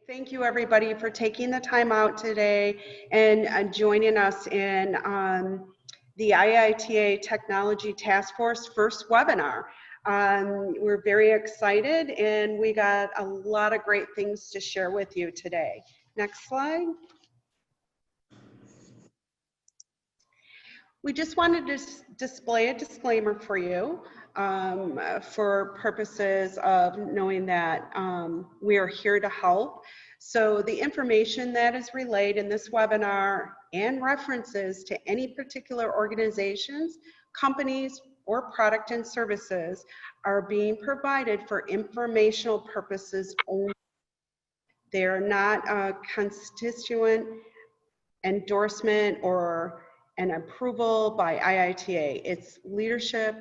Thank you, everybody, for taking the time out today and joining us in the IITA Technology Task Force first webinar. We're very excited, and we got a lot of great things to share with you today. Next slide. We just wanted to display a disclaimer for you for purposes of knowing that we are here to help. So the information that is relayed in this webinar and references to any particular organizations, companies, or product and services are being provided for informational purposes only. They are not a constituent endorsement or an approval by IITA. It's leadership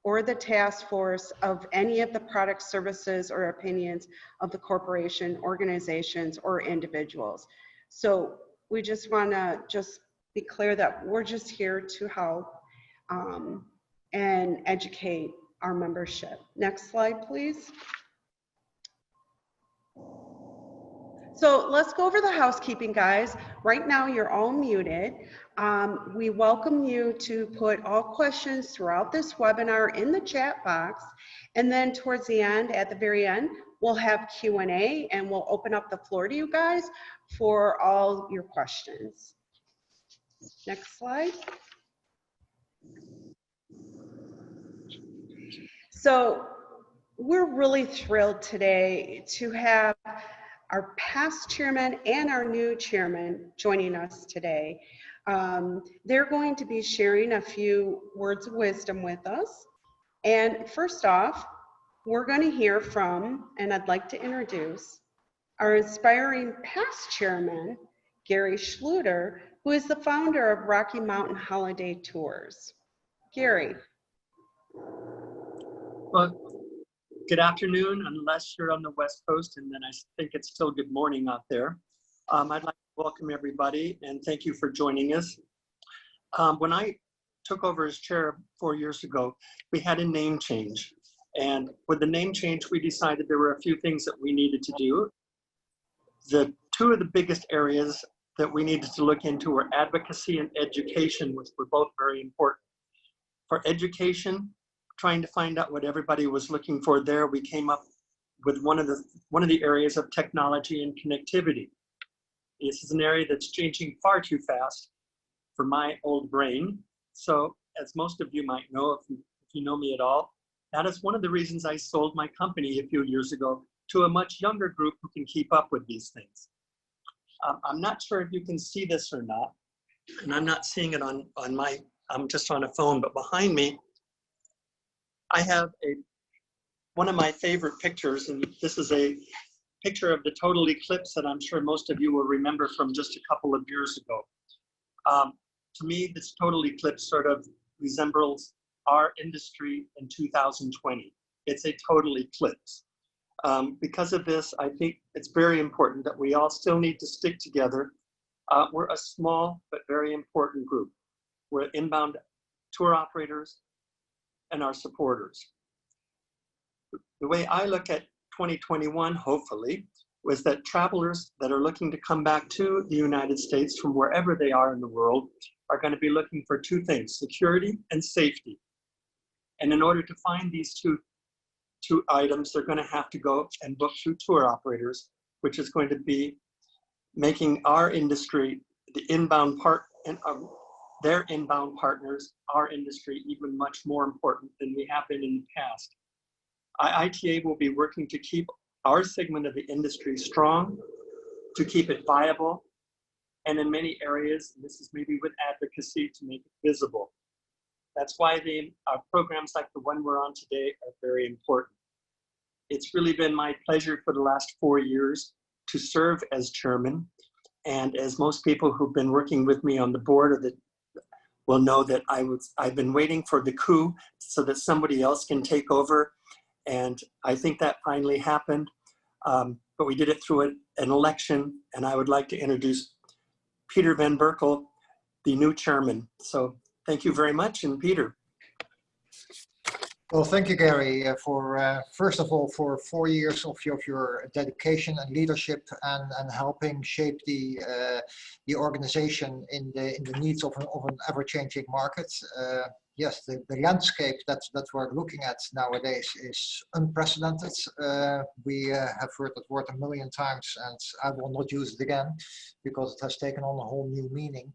or the task force of any of the products, services, or opinions of the corporation, organizations, or individuals. So we just want to be clear that we're just here to help and educate our membership. Next slide, please. So let's go over the housekeeping, guys. Right now, you're all muted. We welcome you to put all questions throughout this webinar in the chat box. And then towards the end, at the very end, we'll have Q&A and we'll open up the floor to you guys for all your questions. Next slide. So we're really thrilled today to have our past chairman and our new chairman joining us today. They're going to be sharing a few words of wisdom with us. And first off, we're going to hear from, and I'd like to introduce, our inspiring past chairman, Gary Schluter, who is the founder of Rocky Mountain Holiday Tours. Gary. Well, good afternoon, unless you're on the West Coast, and then I think it's still good morning out there. I'd like to welcome everybody and thank you for joining us. When I took over as chair 4 years ago, we had a name change. And with the name change, we decided there were a few things that we needed to do. The two of the biggest areas that we needed to look into were advocacy and education, which were both very important. For education, trying to find out what everybody was looking for there, we came up with one of the areas of technology and connectivity. This is an area that's changing far too fast for my old brain. So as most of you might know, if you know me at all, that is one of the reasons I sold my company a few years ago to a much younger group who can keep up with these things. I'm not sure if you can see this or not, and I'm not seeing it on my, I'm just on a phone, but behind me, I have one of my favorite pictures, and this is a picture of the total eclipse that I'm sure most of you will remember from just a couple of years ago. To me, this total eclipse sort of resembles our industry in 2020. It's a total eclipse. Because of this, I think it's very important that we all still need to stick together. We're a small but very important group. We're inbound tour operators and our supporters. The way I look at 2021, hopefully, was that travelers that are looking to come back to the United States from wherever they are in the world are going to be looking for two things, security and safety. And in order to find these two items, they're going to have to go and book through tour operators, which is going to be making our industry, the inbound part, and their inbound partners, our industry, even much more important than we have been in the past. IITA will be working to keep our segment of the industry strong, to keep it viable, and in many areas, and this is maybe with advocacy, to make it visible. That's why programs like the one we're on today are very important. It's really been my pleasure for the last 4 years to serve as chairman, and as most people who've been working with me on the board will know that I've been waiting for the coup so that somebody else can take over, and I think that finally happened, but we did it through an election, and I would like to introduce Peter Van Berkel, the new chairman. So thank you very much, and Peter. Well, thank you, Gary, for first of all for 4 years of your dedication and leadership and helping shape the organization in the needs of an ever-changing market. Yes, the landscape that we're looking at nowadays is unprecedented. We have heard that word a million times, and I will not use it again because it has taken on a whole new meaning.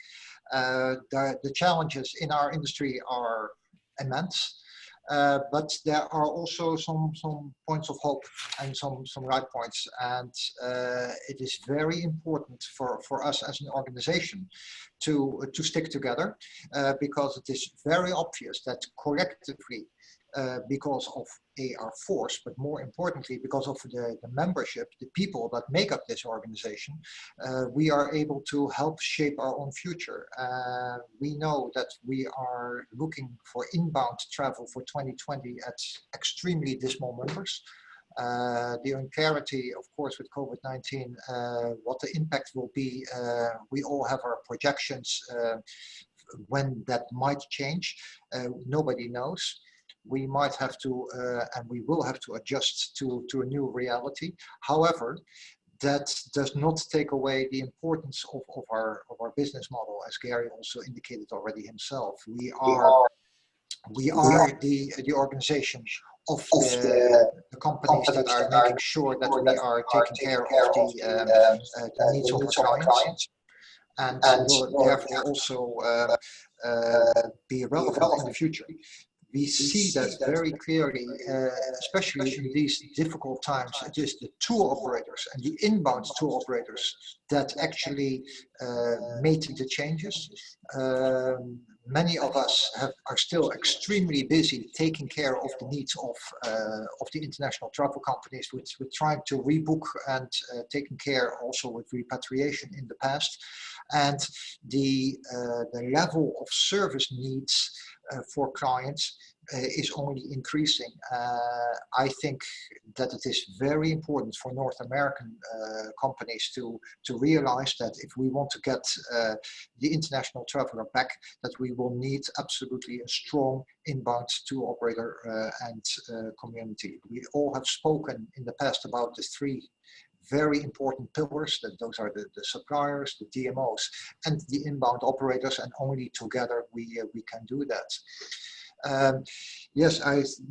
The challenges in our industry are immense. But there are also some points of hope and some right points, and it is very important for us as an organization to stick together because it is very obvious that collectively, because of our force, but more importantly because of the membership, the people that make up this organization, we are able to help shape our own future. We know that we are looking for inbound travel for 2020 at extremely dismal numbers. The unclarity, of course, with COVID-19, what the impact will be, we all have our projections when that might change. Nobody knows. We might have to, and we will have to adjust to a new reality. However, that does not take away the importance of our business model, as Gary also indicated already himself. We are the organization of the companies that are making sure that we are taking care of the needs of our clients, and will therefore also be relevant in the future. We see that very clearly, especially in these difficult times. It is the tour operators and the inbound tour operators that actually made the changes. Many of us are still extremely busy taking care of the needs of the international travel companies, with trying to rebook and taking care also with repatriation in the past. And the level of service needs for clients is only increasing. I think that it is very important for North American companies to realize that if we want to get the international traveler back, that we will need absolutely a strong inbound tour operator and community. We all have spoken in the past about the three very important pillars, that those are the suppliers, the DMOs, and the inbound operators, and only together we can do that. Yes,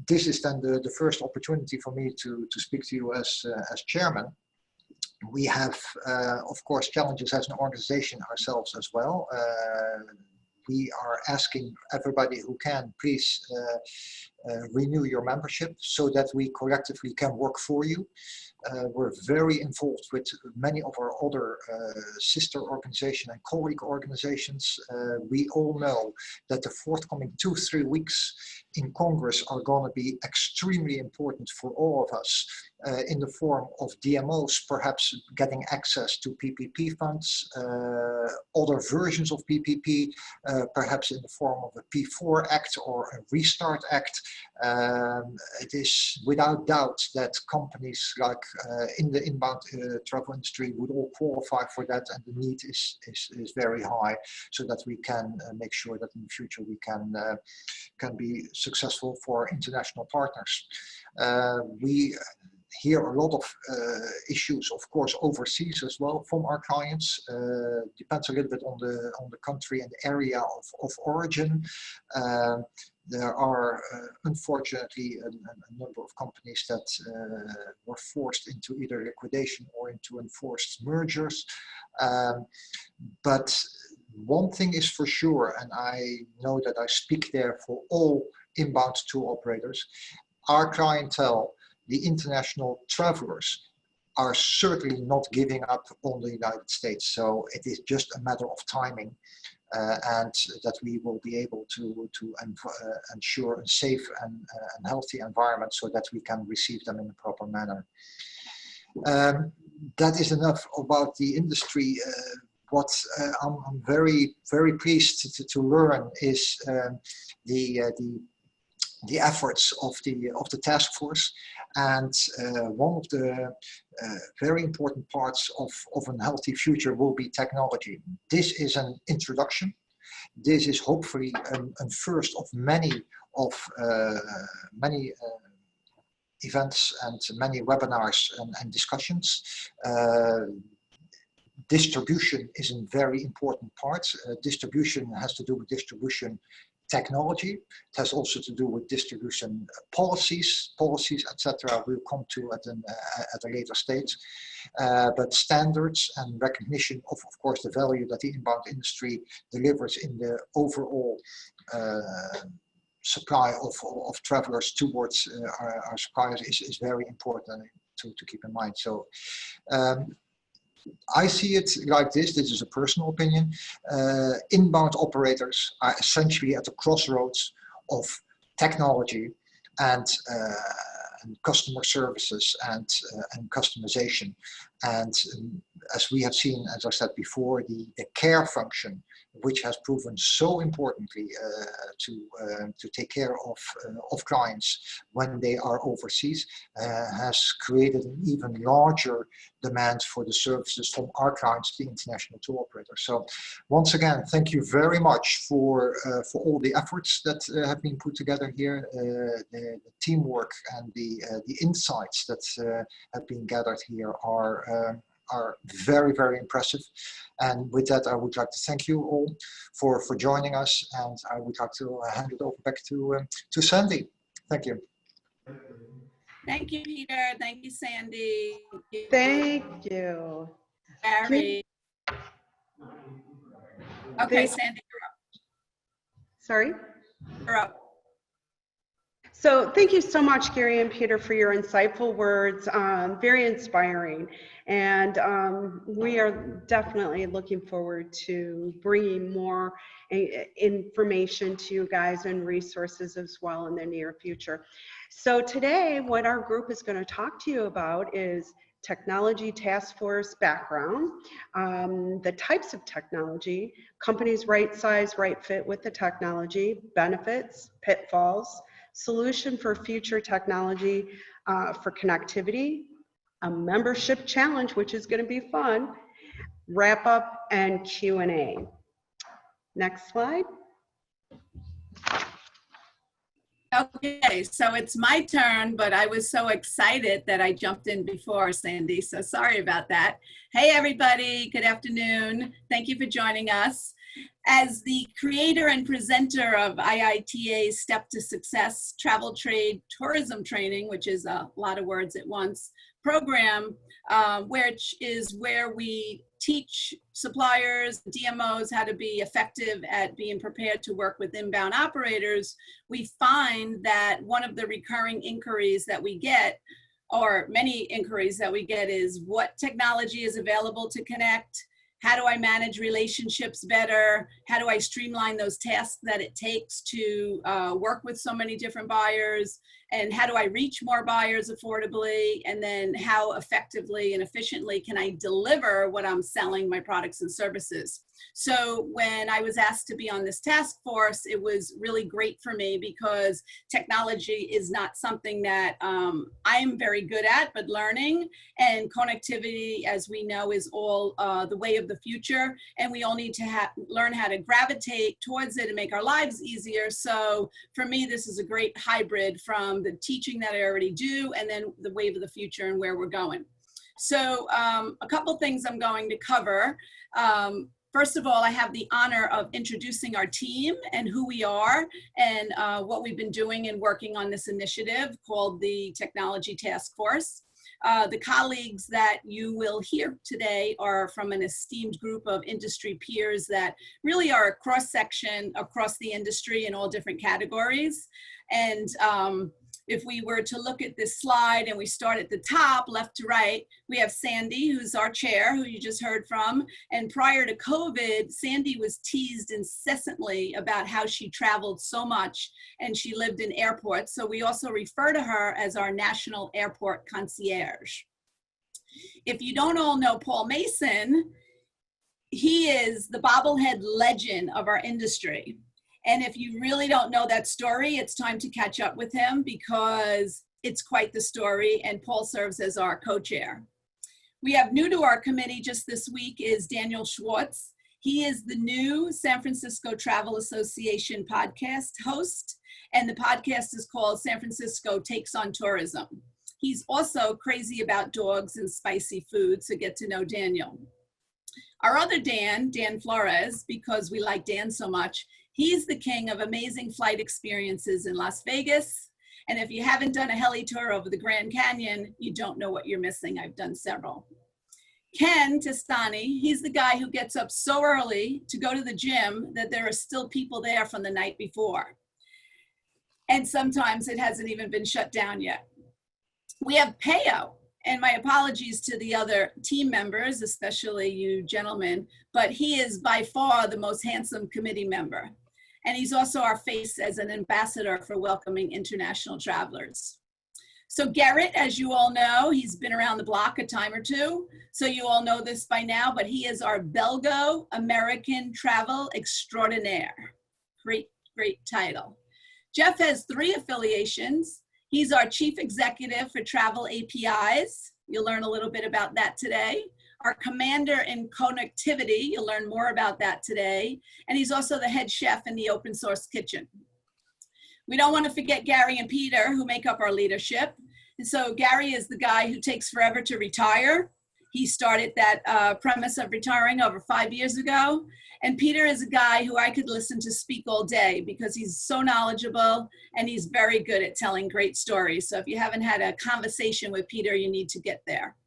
this is then the first opportunity for me to speak to you as chairman. We have, of course, challenges as an organization ourselves as well. We are asking everybody who can, please renew your membership so that we collectively can work for you. We're very involved with many of our other sister organizations and colleague organizations. We all know that the forthcoming 2-3 weeks in Congress are going to be extremely important for all of us in the form of DMOs, perhaps getting access to PPP funds, other versions of PPP, perhaps in the form of a P4 Act or a Restart Act. It is without doubt that companies like in the inbound travel industry would all qualify for that, and the need is very high, so that we can make sure that in the future we can be successful for international partners. We hear a lot of issues, of course, overseas as well from our clients. Depends a little bit on the country and area of origin. There are unfortunately a number of companies that were forced into either liquidation or into enforced mergers. But one thing is for sure, and I know that I speak there for all inbound tour operators, our clientele, the international travelers, are certainly not giving up on the United States. So it is just a matter of timing, and that we will be able to ensure a safe and healthy environment so that we can receive them in a proper manner. That is enough about the industry. What I'm very, very pleased to learn is the efforts of the task force, and one of the very important parts of a healthy future will be technology. This is an introduction. This is hopefully a first of many of many events and many webinars and discussions. Distribution is a very important part. Distribution has to do with distribution technology. It has also to do with distribution policies, etc. We'll come to at a later stage. But standards and recognition of course, the value that the inbound industry delivers in the overall supply of travelers towards our suppliers is very important to keep in mind. So. I see it like this is a personal opinion. Inbound operators are essentially at the crossroads of technology and customer services and customization. And as we have seen, as I said before, the care function, which has proven so importantly to take care of clients when they are overseas, has created an even larger demand for the services from our clients, the international tour operators. So once again, thank you very much for all the efforts that have been put together here, the teamwork and the insights that have been gathered here are very, very impressive. And with that, I would like to thank you all for joining us, and I would like to hand it over back to Sandy. Thank you. Thank you, Peter. Thank you, Sandy. Thank you. Barry. Okay, Sandy, Sorry? you're up. So thank you so much, Gary and Peter, for your insightful words. Very inspiring. And we are definitely looking forward to bringing more information to you guys and resources as well in the near future. So today, what our group is going to talk to you about is technology task force background, the types of technology, companies' right size, right fit with the technology, benefits, pitfalls, solution for future technology for connectivity, a membership challenge, which is going to be fun, wrap up, and Q&A. Next slide. Okay, so it's my turn, but I was so excited that I jumped in before, Sandy, so sorry about that. Hey, everybody, good afternoon. Thank you for joining us. As the creator and presenter of IITA's Step to Success Travel Trade Tourism Training, which is a lot of words at once, program, which is where we teach suppliers, DMOs how to be effective at being prepared to work with inbound operators, we find that one of the recurring inquiries that we get, or many inquiries that we get, is what technology is available to connect? How do I manage relationships better? How do I streamline those tasks that it takes to work with so many different buyers? And how do I reach more buyers affordably? And then how effectively and efficiently can I deliver what I'm selling, my products and services? So when I was asked to be on this task force, it was really great for me because technology is not something that I'm very good at, but learning, and connectivity, as we know, is all the way of the future. And we all need to learn how to gravitate towards it and make our lives easier. So for me, this is a great hybrid from the teaching that I already do and then the wave of the future and where we're going. So a couple things I'm going to cover. First of all, I have the honor of introducing our team and who we are and what we've been doing and working on this initiative called the Technology Task Force. The colleagues that you will hear today are from an esteemed group of industry peers that really are a cross-section across the industry in all different categories. And if we were to look at this slide and we start at the top, left to right, we have Sandy, who's our chair, who you just heard from. And prior to COVID, Sandy was teased incessantly about how she traveled so much and she lived in airports. So we also refer to her as our national airport concierge. If you don't all know Paul Mason, he is the bobblehead legend of our industry. And if you really don't know that story, it's time to catch up with him because it's quite the story, and Paul serves as our co-chair. We have new to our committee just this week is Daniel Schwartz. He is the new San Francisco Travel Association podcast host, and the podcast is called San Francisco Takes on Tourism. He's also crazy about dogs and spicy food, so get to know Daniel. Our other Dan Flores, because we like Dan so much, he's the king of amazing flight experiences in Las Vegas. And if you haven't done a heli tour over the Grand Canyon, you don't know what you're missing. I've done several. Ken Testani, he's the guy who gets up so early to go to the gym that there are still people there from the night before. And sometimes it hasn't even been shut down yet. We have Peo, and my apologies to the other team members, especially you gentlemen, but he is by far the most handsome committee member. And he's also our face as an ambassador for welcoming international travelers. So Garrett, as you all know, he's been around the block a time or two, so you all know this by now, but he is our Belgo-American Travel Extraordinaire. Great, great title. Jeff has 3 affiliations. He's our Chief Executive for Travel APIs. You'll learn a little bit about that today. Our Commander in Connectivity. You'll learn more about that today. And he's also the head chef in the Open Source Kitchen. We don't want to forget Gary and Peter, who make up our leadership. And so Gary is the guy who takes forever to retire. He started that premise of retiring over 5 years ago. And Peter is a guy who I could listen to speak all day because he's so knowledgeable and he's very good at telling great stories. So if you haven't had a conversation with Peter, you need to get there.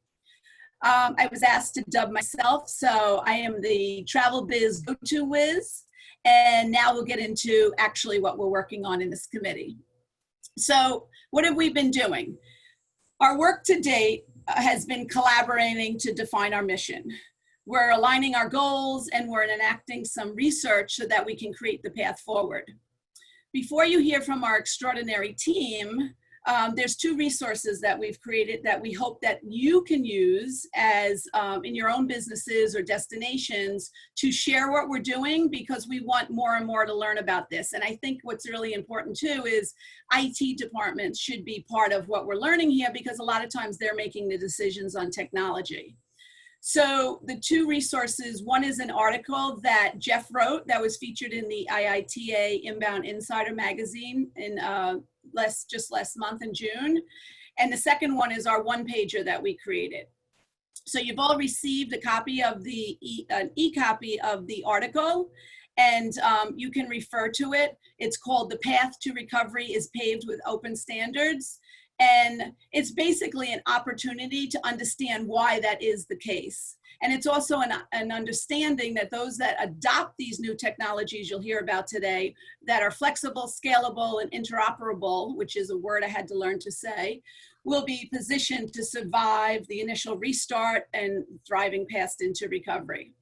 I was asked to dub myself, so I am the travel biz go-to whiz. And now we'll get into actually what we're working on in this committee. So what have we been doing? Our work to date has been collaborating to define our mission. We're aligning our goals and we're enacting some research so that we can create the path forward. Before you hear from our extraordinary team, there's 2 resources that we've created that we hope that you can use as in your own businesses or destinations to share what we're doing, because we want more and more to learn about this. And I think what's really important too is IT departments should be part of what we're learning here, because a lot of times they're making the decisions on technology. So the 2 resources, one is an article that Jeff wrote that was featured in the IITA Inbound Insider magazine in just last month in June. And the second one is our one-pager that we created. So you've all received a copy of the e-copy of the article, and you can refer to it. It's called "The Path to Recovery is Paved with Open Standards." And it's basically an opportunity to understand why that is the case. And it's also an understanding that those that adopt these new technologies you'll hear about today that are flexible, scalable, and interoperable, which is a word I had to learn to say, will be positioned to survive the initial restart and thriving past into recovery.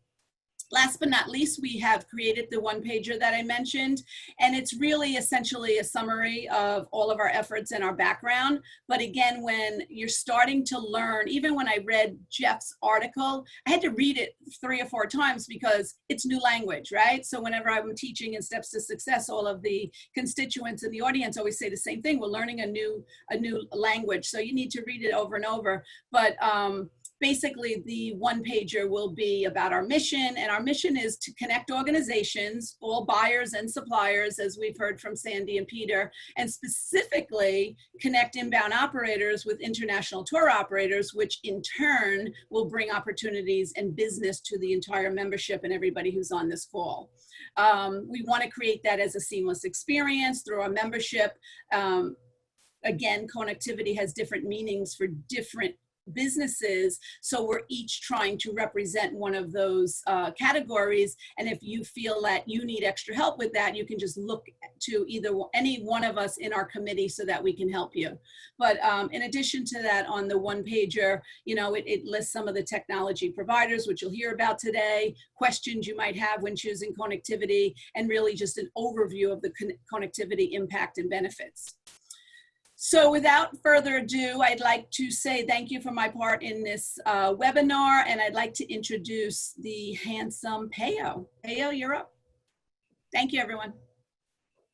Last but not least, we have created the one-pager that I mentioned, and it's really essentially a summary of all of our efforts and our background. But again, when you're starting to learn, even when I read Jeff's article, I had to read it 3 or 4 times because it's new language, right? So whenever I'm teaching in Steps to Success, all of the constituents in the audience always say the same thing. We're learning a new language, so you need to read it over and over. But basically, the one-pager will be about our mission, and our mission is to connect organizations, all buyers and suppliers, as we've heard from Sandy and Peter, and specifically connect inbound operators with international tour operators, which in turn will bring opportunities and business to the entire membership and everybody who's on this call. We want to create that as a seamless experience through our membership. Again, connectivity has different meanings for different businesses, so we're each trying to represent one of those categories, and if you feel that you need extra help with that, you can just look to any one of us in our committee so that we can help you. But in addition to that, on the one-pager, you know, it lists some of the technology providers, which you'll hear about today, questions you might have when choosing connectivity, and really just an overview of the connectivity impact and benefits. So without further ado, I'd like to say thank you for my part in this webinar, and I'd like to introduce the handsome Peo. Peo, you're up. Thank you, everyone.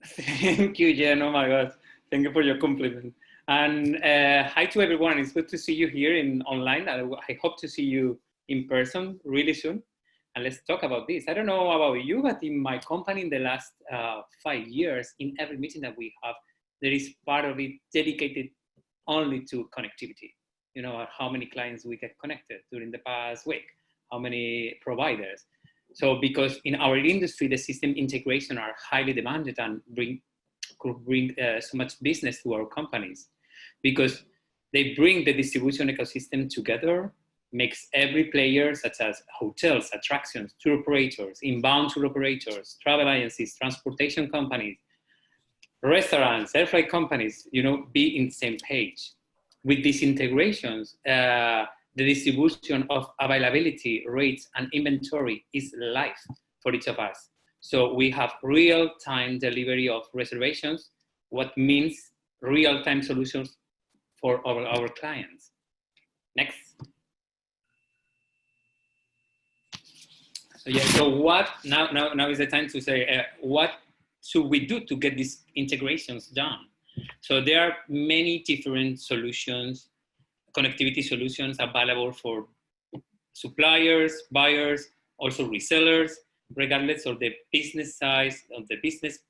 Thank you, Jen. Oh my God. Thank you for your compliment. And hi to everyone. It's good to see you here online. I hope to see you in person really soon. And let's talk about this. I don't know about you, but in my company in the last 5 years, in every meeting that we have, there is part of it dedicated only to connectivity. You know, how many clients we get connected during the past week, how many providers. So because in our industry, the system integration are highly demanded and could bring so much business to our companies, because they bring the distribution ecosystem together, makes every player, such as hotels, attractions, tour operators, inbound tour operators, travel agencies, transportation companies, restaurants, air freight companies, you know, be in the same page. With these integrations, the distribution of availability, rates, and inventory is live for each of us. So we have real-time delivery of reservations, what means real-time solutions for our clients. Next. So yeah, so what, now is the time to say, what should we do to get these integrations done? So there are many different solutions, connectivity solutions available for suppliers, buyers, also resellers, regardless of the business size, of the business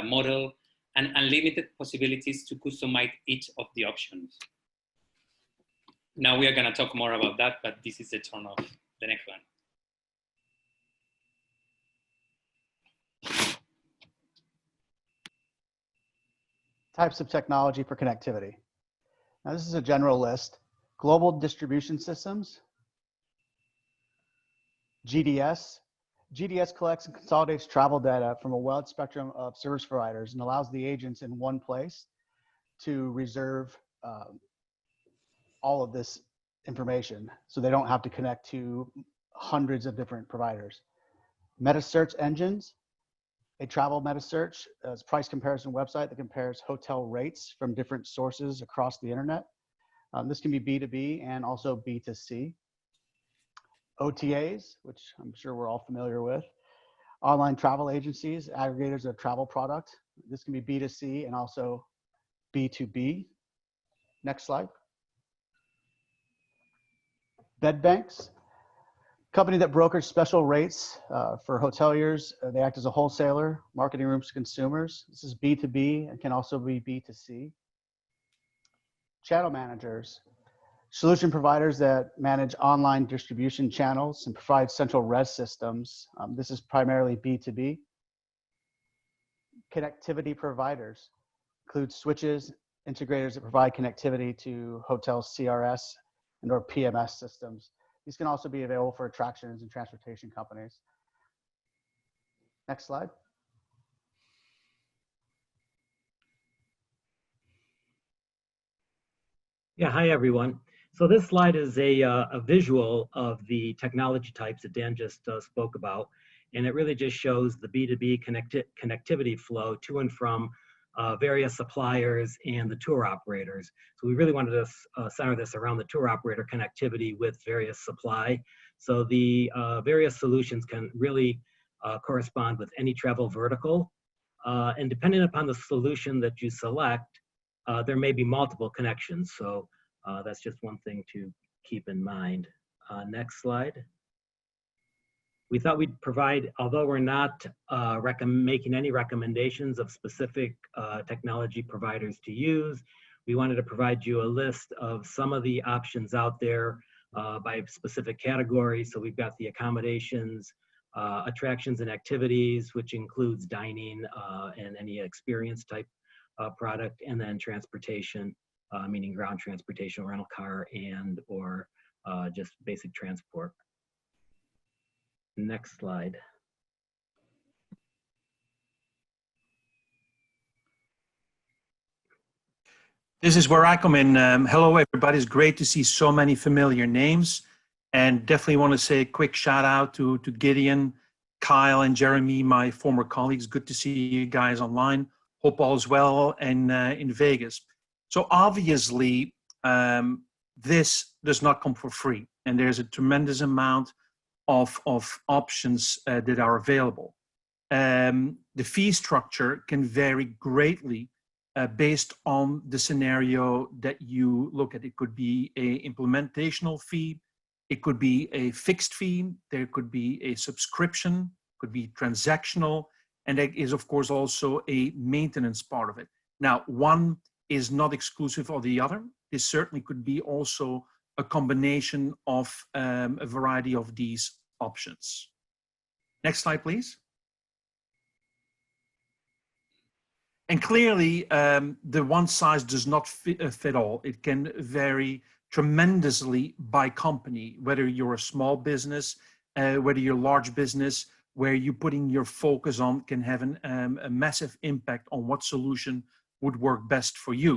model, and unlimited possibilities to customize each of the options. Now we are going to talk more about that, but this is the turn of the next one. Types of technology for connectivity. Now this is a general list. Global distribution systems, GDS. GDS collects and consolidates travel data from a wide spectrum of service providers and allows the agents in one place to reserve all of this information so they don't have to connect to hundreds of different providers. Meta search engines. A travel meta search is a price comparison website that compares hotel rates from different sources across the internet. This can be B2B and also B2C. OTAs, which I'm sure we're all familiar with. Online travel agencies, aggregators of travel product. This can be B2C and also B2B. Next slide. Bed banks. Company that brokers special rates for hoteliers. They act as a wholesaler, marketing rooms to consumers. This is B2B and can also be B2C. Channel managers, solution providers that manage online distribution channels and provide central res systems. This is primarily B2B. Connectivity providers include switches, integrators that provide connectivity to hotel CRS and or PMS systems. These can also be available for attractions and transportation companies. Next slide. Yeah, hi everyone. So this slide is a visual of the technology types that Dan just spoke about. And it really just shows the B2B connectivity flow to and from various suppliers and the tour operators. So we really wanted to center this around the tour operator connectivity with various supply. So the various solutions can really correspond with any travel vertical. And depending upon the solution that you select, there may be multiple connections. So that's just one thing to keep in mind. Next slide. We thought we'd provide, although we're not making any recommendations of specific technology providers to use, we wanted to provide you a list of some of the options out there by specific categories. So we've got the accommodations, attractions and activities, which includes dining and any experience type product, and then transportation, meaning ground transportation, rental car, and or just basic transport. Next slide. This is where I come in. Hello, everybody. It's great to see so many familiar names, and definitely want to say a quick shout out to Gideon, Kyle, and Jeremy, my former colleagues. Good to see you guys online. Hope all is well and in Vegas. So obviously, this does not come for free, and there's a tremendous amount of options that are available. The fee structure can vary greatly based on the scenario that you look at. It could be a implementational fee, It could be a fixed fee, there could be a subscription, could be transactional, and there is of course also a maintenance part of it. Now, one is not exclusive of the other. This certainly could be also a combination of a variety of these options. Next slide, please. And clearly, the one size does not fit all. It can vary tremendously by company, whether you're a small business, whether you're a large business, where you're putting your focus on can have a massive impact on what solution would work best for you.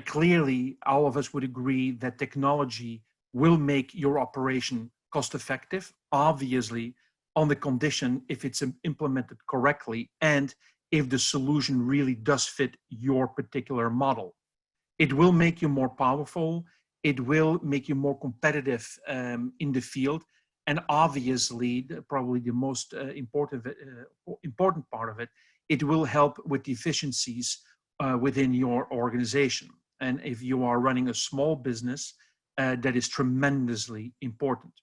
Clearly, all of us would agree that technology will make your operation cost effective, obviously, on the condition if it's implemented correctly and if the solution really does fit your particular model. It will make you more powerful. It will make you more competitive in the field. And obviously, probably the most important part of it, it will help with the efficiencies within your organization. And if you are running a small business, that is tremendously important.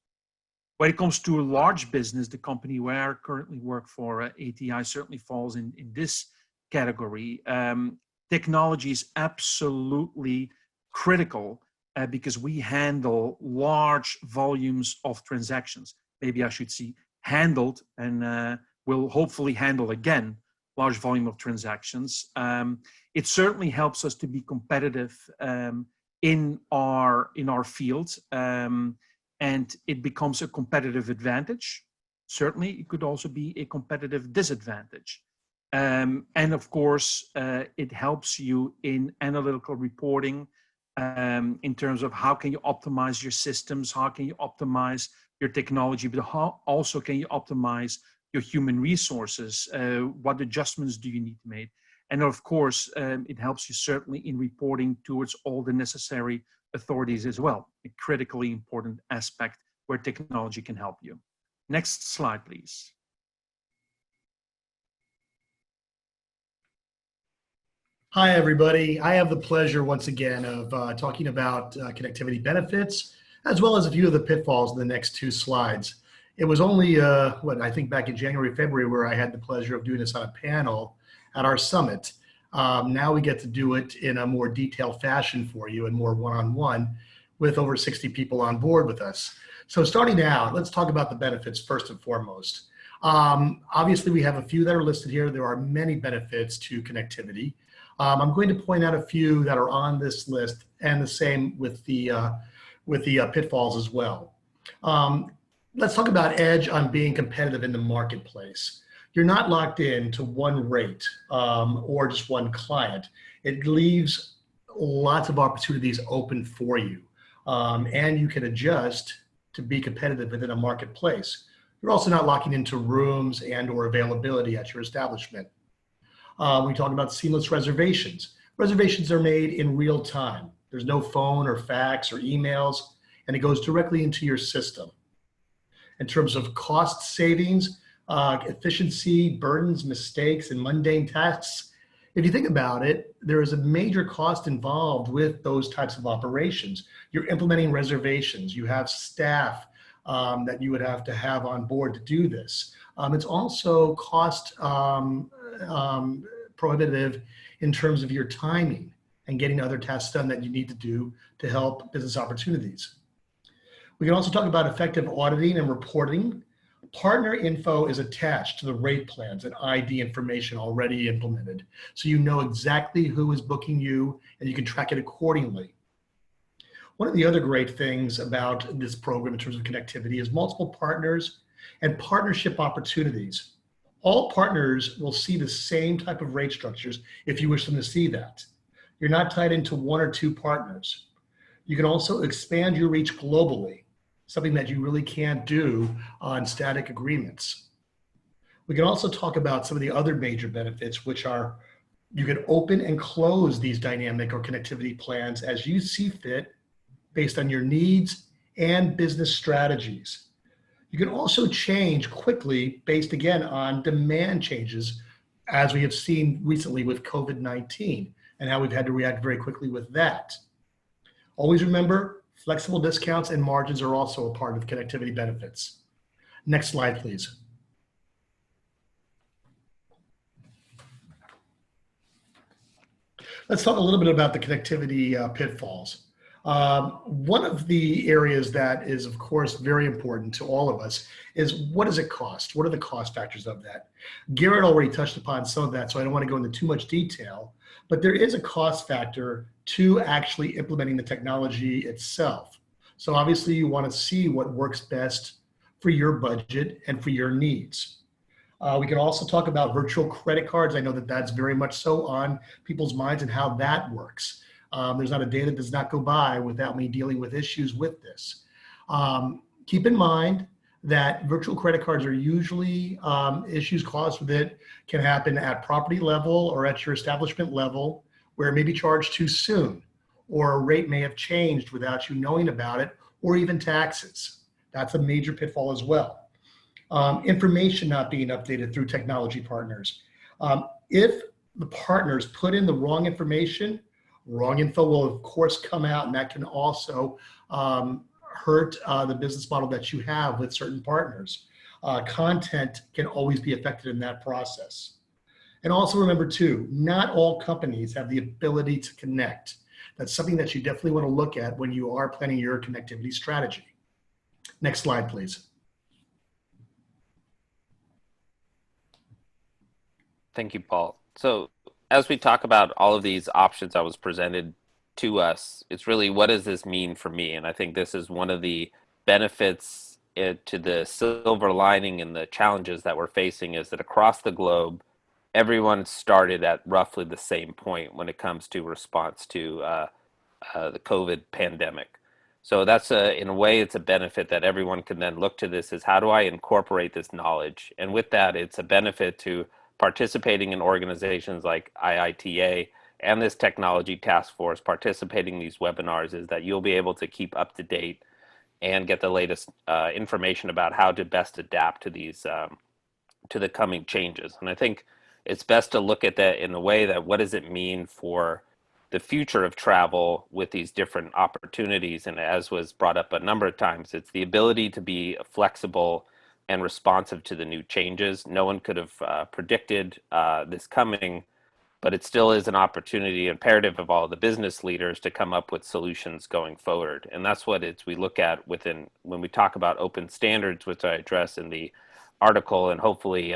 When it comes to a large business, the company where I currently work for, IITA, certainly falls in this category. Technology is absolutely critical because we handle large volumes of transactions. Maybe I should say handled, and will hopefully handle again large volume of transactions. It certainly helps us to be competitive in our field, and it becomes a competitive advantage. Certainly, it could also be a competitive disadvantage. And of course, it helps you in analytical reporting, in terms of how can you optimize your systems, how can you optimize your technology, but how also can you optimize your human resources, what adjustments do you need to make? And of course, it helps you certainly in reporting towards all the necessary authorities as well, a critically important aspect where technology can help you. Next slide, please. Hi, everybody. I have the pleasure once again of talking about connectivity benefits, as well as a few of the pitfalls in the next two slides. It was only, I think back in January, February, where I had the pleasure of doing this on a panel at our summit. Now we get to do it in a more detailed fashion for you and more one-on-one with over 60 people on board with us. So starting out, let's talk about the benefits first and foremost. Obviously, we have a few that are listed here. There are many benefits to connectivity. I'm going to point out a few that are on this list, and the same with the pitfalls as well. Let's talk about edge on being competitive in the marketplace. You're not locked in to one rate or just one client. It leaves lots of opportunities open for you, and you can adjust to be competitive within a marketplace. You're also not locking into rooms and or availability at your establishment. We talk about seamless reservations. Reservations are made in real time. There's no phone or fax or emails, and it goes directly into your system. In terms of cost savings, efficiency, burdens, mistakes, and mundane tasks, if you think about it, there is a major cost involved with those types of operations. You're implementing reservations. You have staff that you would have to have on board to do this. It's also cost prohibitive in terms of your timing and getting other tasks done that you need to do to help business opportunities. We can also talk about effective auditing and reporting. Partner info is attached to the rate plans and ID information already implemented. So you know exactly who is booking you and you can track it accordingly. One of the other great things about this program in terms of connectivity is multiple partners and partnership opportunities. All partners will see the same type of rate structures if you wish them to see that. You're not tied into one or two partners. You can also expand your reach globally, something that you really can't do on static agreements. We can also talk about some of the other major benefits, which are you can open and close these dynamic or connectivity plans as you see fit based on your needs and business strategies. You can also change quickly based again on demand changes, as we have seen recently with COVID-19 and how we've had to react very quickly with that. Always remember, Flexible discounts and margins are also a part of connectivity benefits. Next slide, please. Let's talk a little bit about the connectivity pitfalls. One of the areas that is, of course, very important to all of us is what does it cost? What are the cost factors of that? Garrett already touched upon some of that, so I don't want to go into too much detail, but there is a cost factor to actually implementing the technology itself. So obviously you want to see what works best for your budget and for your needs. We can also talk about virtual credit cards. I know that that's very much so on people's minds and how that works. There's not a day that does not go by without me dealing with issues with this. Keep in mind that virtual credit cards are usually issues caused with it can happen at property level or at your establishment level where it may be charged too soon, or a rate may have changed without you knowing about it, or even taxes. That's a major pitfall as well. Information not being updated through technology partners. If the partners put in the wrong information, wrong info will of course come out, and that can also hurt the business model that you have with certain partners. Content can always be affected in that process. And also remember too, not all companies have the ability to connect. That's something that you definitely want to look at when you are planning your connectivity strategy. Next slide, please. Thank you, Paul. So as we talk about all of these options that was presented to us, it's really, what does this mean for me? And I think this is one of the benefits to the silver lining and the challenges that we're facing, is that across the globe, everyone started at roughly the same point when it comes to response to the COVID pandemic. So that's in a way, it's a benefit that everyone can then look to this as, how do I incorporate this knowledge? And with that, it's a benefit to participating in organizations like IITA and this technology task force, participating in these webinars, is that you'll be able to keep up to date and get the latest information about how to best adapt to these to the coming changes. And I think it's best to look at that in a way that, what does it mean for the future of travel with these different opportunities? And as was brought up a number of times, it's the ability to be flexible and responsive to the new changes. No one could have predicted this coming, but it still is an opportunity, imperative of all the business leaders to come up with solutions going forward. And that's what we look at within, when we talk about open standards, which I address in the article. And hopefully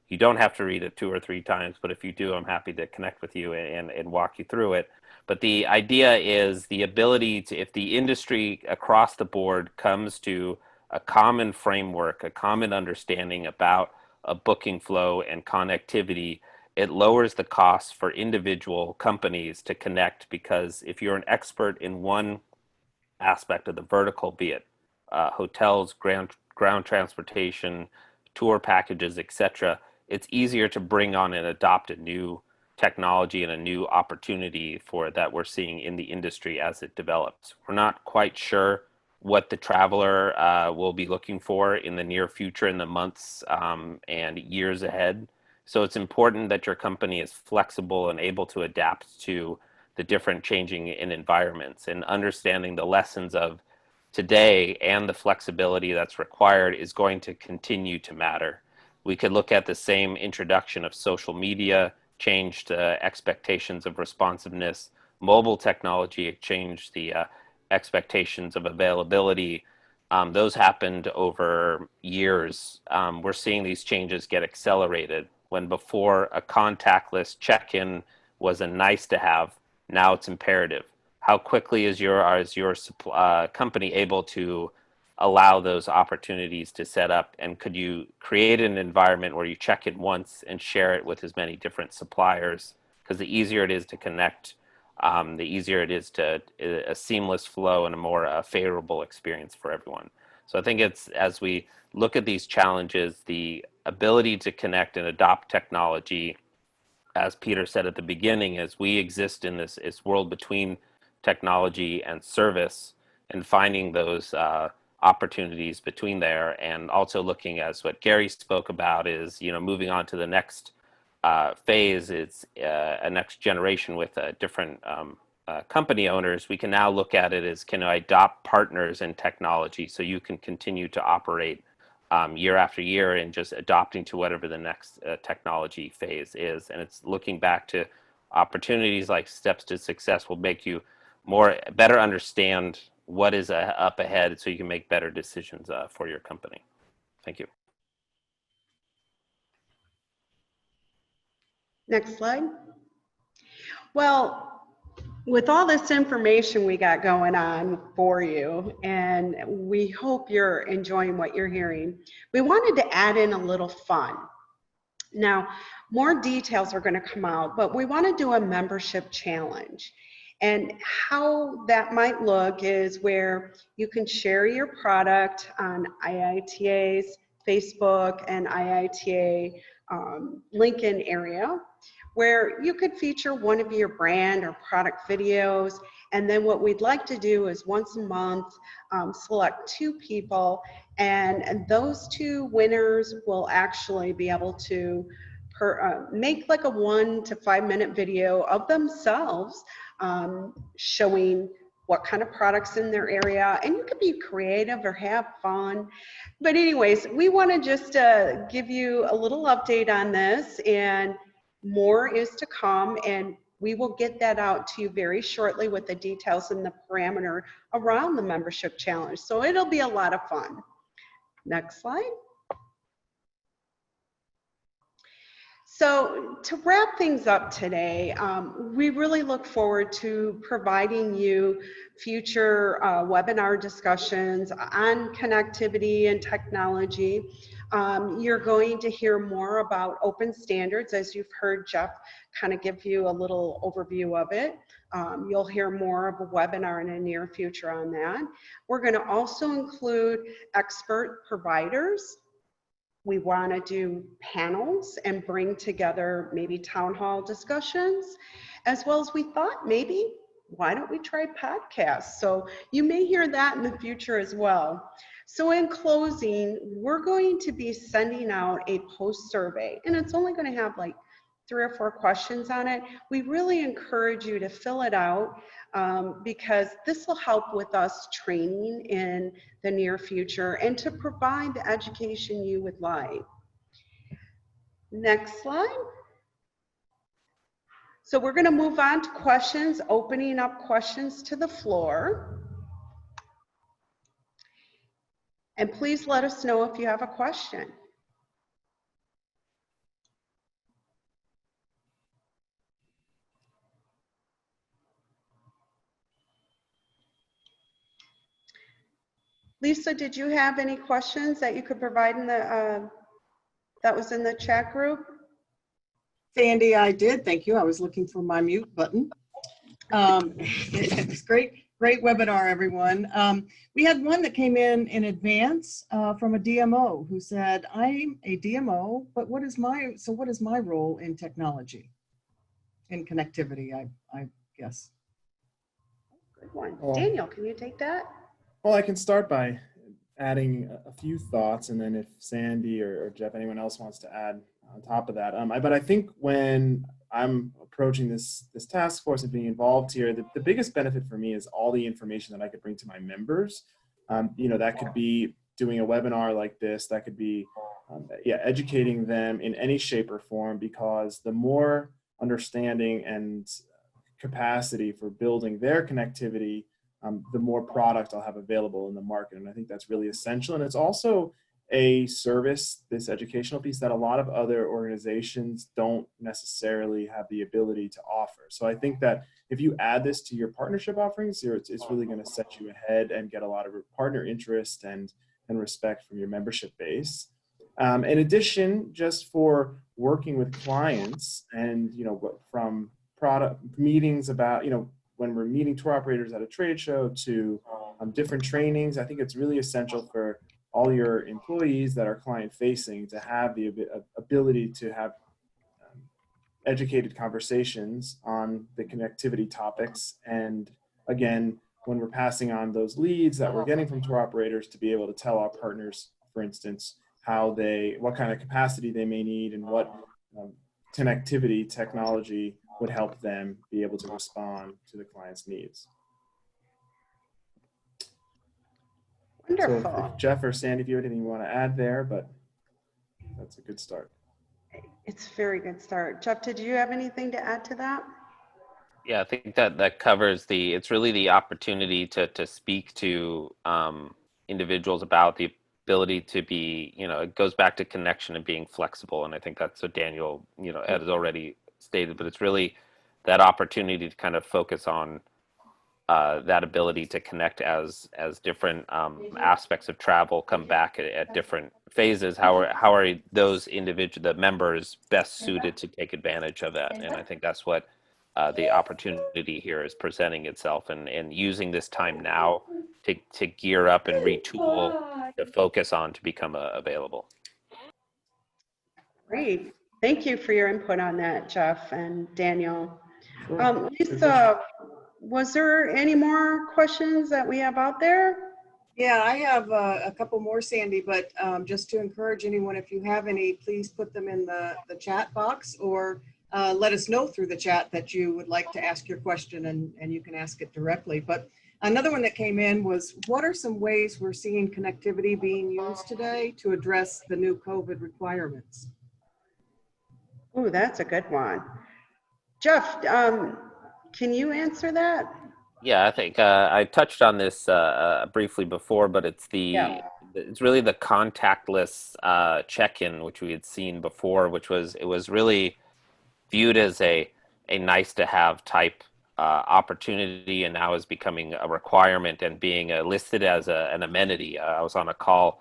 you don't have to read it 2 or 3 times, but if you do, I'm happy to connect with you and walk you through it. But the idea is the ability to, if the industry across the board comes to a common framework, a common understanding about a booking flow and connectivity, it lowers the costs for individual companies to connect. Because if you're an expert in one aspect of the vertical, be it hotels, ground transportation, tour packages, etc., it's easier to bring on and adopt a new technology and a new opportunity for that we're seeing in the industry as it develops. We're not quite sure what the traveler will be looking for in the near future, in the months and years ahead. So it's important that your company is flexible and able to adapt to the different changing in environments, and understanding the lessons of today and the flexibility that's required is going to continue to matter. We could look at the same introduction of social media, changed expectations of responsiveness. Mobile technology changed the expectations of availability. Those happened over years. We're seeing these changes get accelerated. When before a contactless check-in was a nice to have, now it's imperative. How quickly is your company able to allow those opportunities to set up? And could you create an environment where you check in once and share it with as many different suppliers? Because the easier it is to connect, the easier it is to a seamless flow and a more favorable experience for everyone. So I think it's, as we look at these challenges, the ability to connect and adopt technology, as Peter said at the beginning, is we exist in this world between technology and service, and finding those opportunities between there, and also looking, as what Gary spoke about, is moving on to the next phase. It's a next generation with different company owners, we can now look at it as, can I adopt partners in technology so you can continue to operate year after year and just adopting to whatever the next technology phase is. And it's looking back to opportunities like Steps to Success will make you better understand what is up ahead so you can make better decisions for your company. Thank you. Next slide. Well, with all this information we got going on for you, and we hope you're enjoying what you're hearing, we wanted to add in a little fun. Now, more details are going to come out, but we want to do a membership challenge. And how that might look is where you can share your product on IITA's Facebook and IITA LinkedIn area, where you could feature one of your brand or product videos. And then what we'd like to do is once a month, select 2 people, and those 2 winners will actually be able to make like a 1 to 5 minute video of themselves showing what kind of products in their area. And you could be creative or have fun. But anyways, we want to just give you a little update on this, and more is to come, and we will get that out to you very shortly with the details and the parameter around the membership challenge. So it'll be a lot of fun. Next slide. So to wrap things up today, we really look forward to providing you future webinar discussions on connectivity and technology. You're going to hear more about open standards, as you've heard Jeff kind of give you a little overview of it. You'll hear more of a webinar in the near future on that. We're going to also include expert providers. We want to do panels and bring together maybe town hall discussions, as well as we thought maybe, why don't we try podcasts? So you may hear that in the future as well. So in closing, we're going to be sending out a post survey, and it's only going to have like 3 or 4 questions on it. We really encourage you to fill it out because this will help with us training in the near future and to provide the education you would like. Next slide. So we're going to move on to questions, opening up questions to the floor. And please let us know if you have a question. Lisa, did you have any questions that you could provide in the that was in the chat group? Sandy, I did. Thank you. I was looking for my mute button. It was great webinar, everyone. We had one that came in advance from a DMO who said, "I'm a DMO, but what is my role in technology, in connectivity?" I guess. Good one, Daniel. Can you take that? Well, I can start by adding a few thoughts, and then if Sandy or Jeff, anyone else wants to add on top of that. But I think when I'm approaching this task force and being involved here, the biggest benefit for me is all the information that I could bring to my members. That could be doing a webinar like this. That could be educating them in any shape or form, because the more understanding and capacity for building their connectivity, the more product I'll have available in the market. And I think that's really essential. And it's also a service, this educational piece, that a lot of other organizations don't necessarily have the ability to offer. So I think that if you add this to your partnership offerings, it's really going to set you ahead and get a lot of partner interest and respect from your membership base. In addition, just for working with clients and, from product meetings about, when we're meeting tour operators at a trade show to different trainings, I think it's really essential for all your employees that are client facing to have the ability to have educated conversations on the connectivity topics. And again, when we're passing on those leads that we're getting from tour operators, to be able to tell our partners, for instance, what kind of capacity they may need and what connectivity technology would help them be able to respond to the client's needs. So Wonderful. if Jeff or Sandy, if you have anything you want to add there, but that's a good start. It's a very good start. Jeff, did you have anything to add to that? Yeah, I think that covers it's really the opportunity to speak to individuals about the ability to be, it goes back to connection and being flexible. And I think that's what Daniel, has already stated, but it's really that opportunity to kind of focus on that ability to connect as different aspects of travel come back at different phases. How are those the members best suited to take advantage of that? And I think that's what the opportunity here is presenting itself, and using this time now to gear up and retool to focus on to become available. Great. Thank you for your input on that, Jeff and Daniel. Sure. Lisa, was there any more questions that we have out there? Yeah, I have a couple more, Sandy, but just to encourage anyone, if you have any, please put them in the chat box, or let us know through the chat that you would like to ask your question, and you can ask it directly. But another one that came in was, what are some ways we're seeing connectivity being used today to address the new COVID requirements? Oh, that's a good one. Jeff, can you answer that? Yeah, I think I touched on this briefly before, but it's it's really the contactless check-in, which we had seen before, it was really viewed as a nice to have type opportunity, and now is becoming a requirement and being listed as an amenity. I was on a call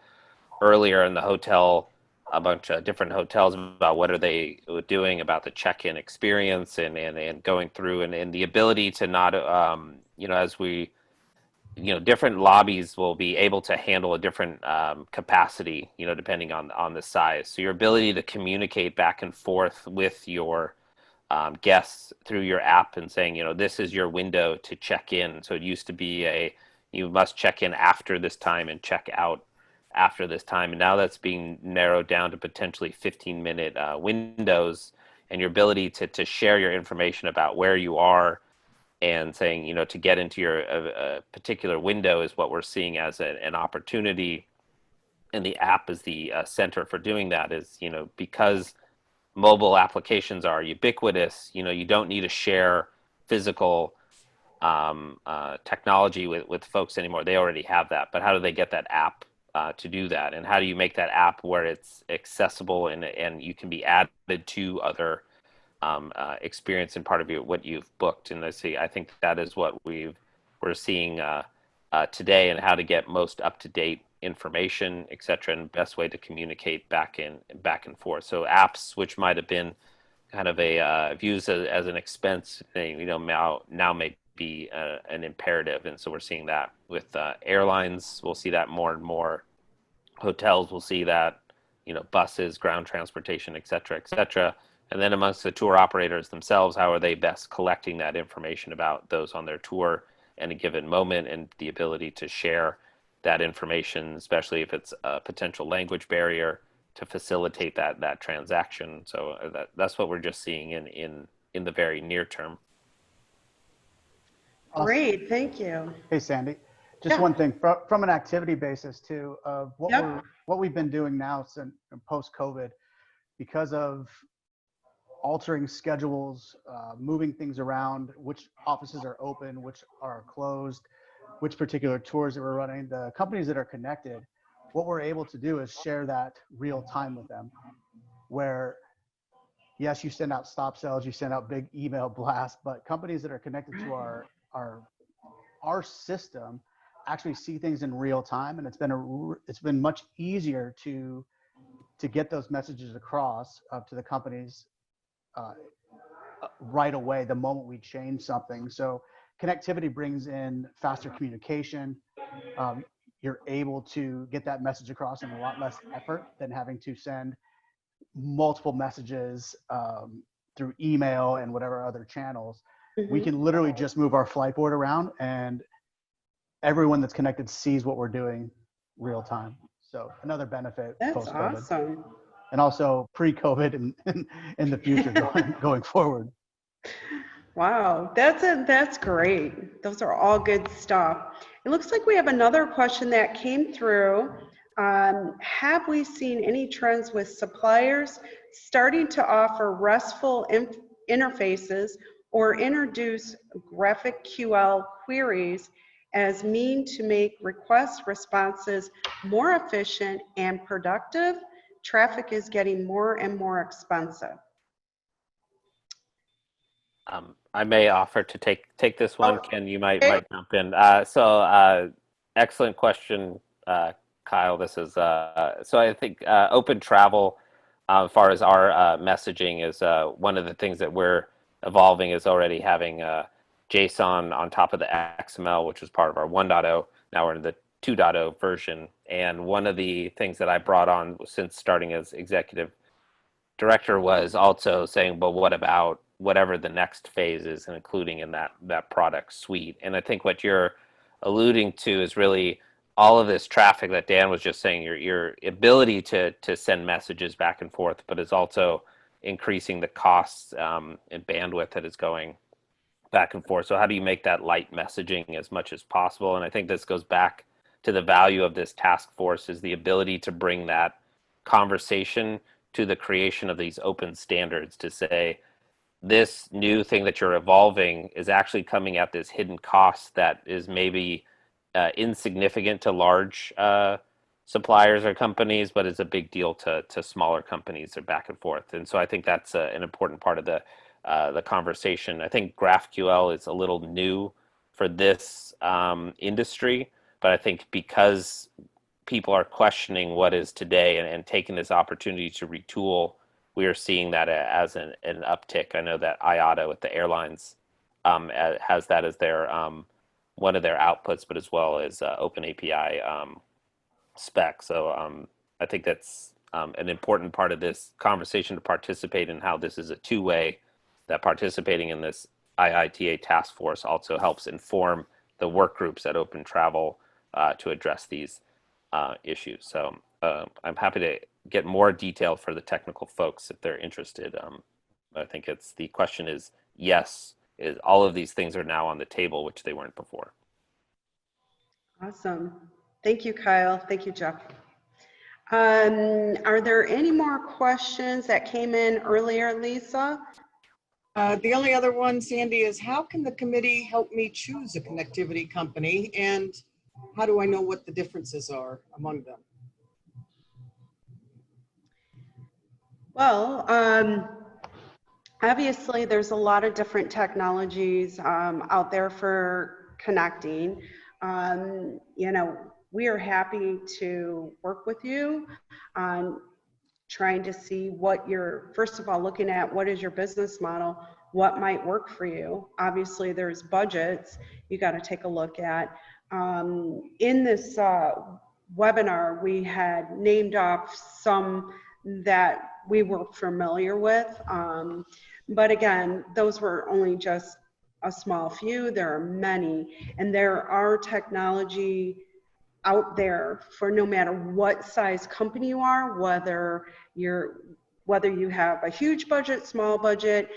earlier in the hotel, a bunch of different hotels, about what are they doing about the check-in experience and going through and the ability to not, as we, different lobbies will be able to handle a different capacity, depending on the size. So your ability to communicate back and forth with your guests through your app and saying, this is your window to check in. So it used to be you must check in after this time and check out after this time, and now that's being narrowed down to potentially 15-minute windows, and your ability to share your information about where you are and saying, to get into your particular window is what we're seeing as an opportunity, and the app is the center for doing that. Is because mobile applications are ubiquitous, you don't need to share physical technology with folks anymore. They already have that, but how do they get that app to do that, and how do you make that app where it's accessible and you can be added to other experience and part of what you've booked? And I think that is what we're seeing today, and how to get most up-to-date information, etc., and best way to communicate back and forth. So apps, which might have been kind of used as an expense, now may be an imperative. And so we're seeing that with airlines. We'll see that more and more. Hotels will see that, buses, ground transportation, et cetera, and then amongst the tour operators themselves, how are they best collecting that information about those on their tour in a given moment, and the ability to share that information, especially if it's a potential language barrier, to facilitate that transaction. So that's what we're just seeing in the very near term. Awesome. Great, thank you. Hey, Sandy. Just one thing from an activity basis too, of what we've been doing now since post-COVID, because of altering schedules, moving things around, which offices are open, which are closed, which particular tours that we're running. The companies that are connected, what we're able to do is share that real time with them, where yes, you send out stop sells, you send out big email blasts, but companies that are connected to our system actually see things in real time, and it's been much easier to get those messages across to the companies right away the moment we change something. So connectivity brings in faster communication. You're able to get that message across in a lot less effort than having to send multiple messages through email and whatever other channels. We can literally just move our flight board around, and everyone that's connected sees what we're doing real time. So another benefit. That's awesome. And also pre-COVID and in the future going forward. Wow, that's great. Those are all good stuff. It looks like we have another question that came through. Have we seen any trends with suppliers starting to offer RESTful interfaces or introduce GraphQL queries as mean to make request responses more efficient and productive? Traffic is getting more and more expensive. I may offer to take this one. Ken, you might jump in. Excellent question, Kyle. This is so I think open travel, as far as our messaging, is one of the things that we're evolving, is already having JSON on top of the XML, which was part of our 1.0. Now we're in the 2.0 version. And one of the things that I brought on since starting as executive director was also saying, but what about whatever the next phase is, and including in that product suite. And I think what you're alluding to is really all of this traffic that Dan was just saying, your ability to send messages back and forth, but is also increasing the costs and bandwidth that is going back and forth. So how do you make that light messaging as much as possible? And I think this goes back to the value of this task force, is the ability to bring that conversation to the creation of these open standards, to say, this new thing that you're evolving is actually coming at this hidden cost that is maybe insignificant to large suppliers or companies, but is a big deal to smaller companies, or back and forth. And so I think that's an important part of the conversation. I think GraphQL is a little new for this industry, but I think because people are questioning what is today and taking this opportunity to retool, we are seeing that as an uptick. I know that IITA with the airlines has that as their one of their outputs, but as well as Open API spec. So I think that's an important part of this conversation, to participate in how this is a two-way, that participating in this IITA task force also helps inform the work groups at Open Travel to address these issues. So I'm happy to get more detail for the technical folks if they're interested. I think the question is, yes, all of these things are now on the table, which they weren't before. Awesome. Thank you, Kyle. Thank you, Jeff. Are there any more questions that came in earlier, Lisa? The only other one, Sandy, is how can the committee help me choose a connectivity company, and how do I know what the differences are among them? Well, obviously there's a lot of different technologies out there for connecting. You know, we are happy to work with you on trying to see what first of all, looking at what is your business model, what might work for you. Obviously there's budgets you got to take a look at. In this webinar, we had named off some that we were familiar with. But again, those were only just a small few. There are many, and there are technology out there for no matter what size company you are, whether you have a huge budget, small budget.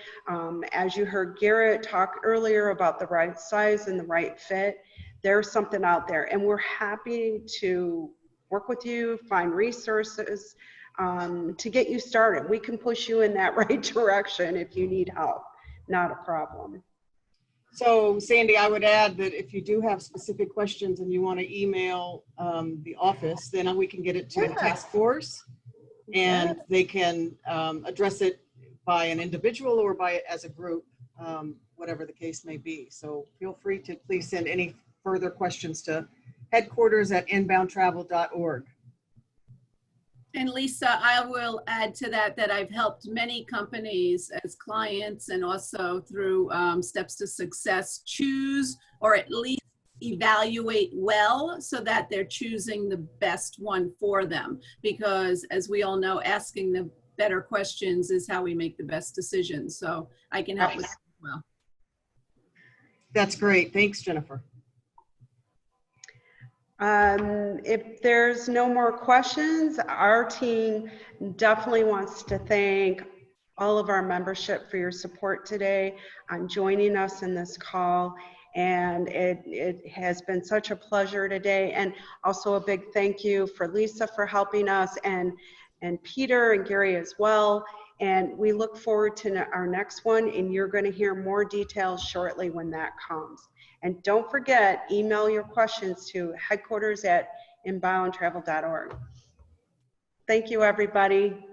As you heard Garrett talk earlier about the right size and the right fit, there's something out there, and we're happy to work with you, find resources to get you started. We can push you in that right direction if you need help. Not a problem. So Sandy, I would add that if you do have specific questions and you want to email the office, then we can get it to the task force, and they can address it by an individual or as a group, whatever the case may be. So feel free to please send any further questions to headquarters@inboundtravel.org. And Lisa, I will add to that I've helped many companies as clients, and also through Steps to Success, choose or at least evaluate well so that they're choosing the best one for them. Because as we all know, asking the better questions is how we make the best decisions. So I can help with that as well. That's great. Thanks, Jennifer. If there's no more questions, our team definitely wants to thank all of our membership for your support today, on joining us in this call. And it has been such a pleasure today. And also a big thank you for Lisa for helping us, and Peter and Gary as well. And we look forward to our next one, and you're going to hear more details shortly when that comes. And don't forget, email your questions to headquarters@inboundtravel.org. Thank you, everybody.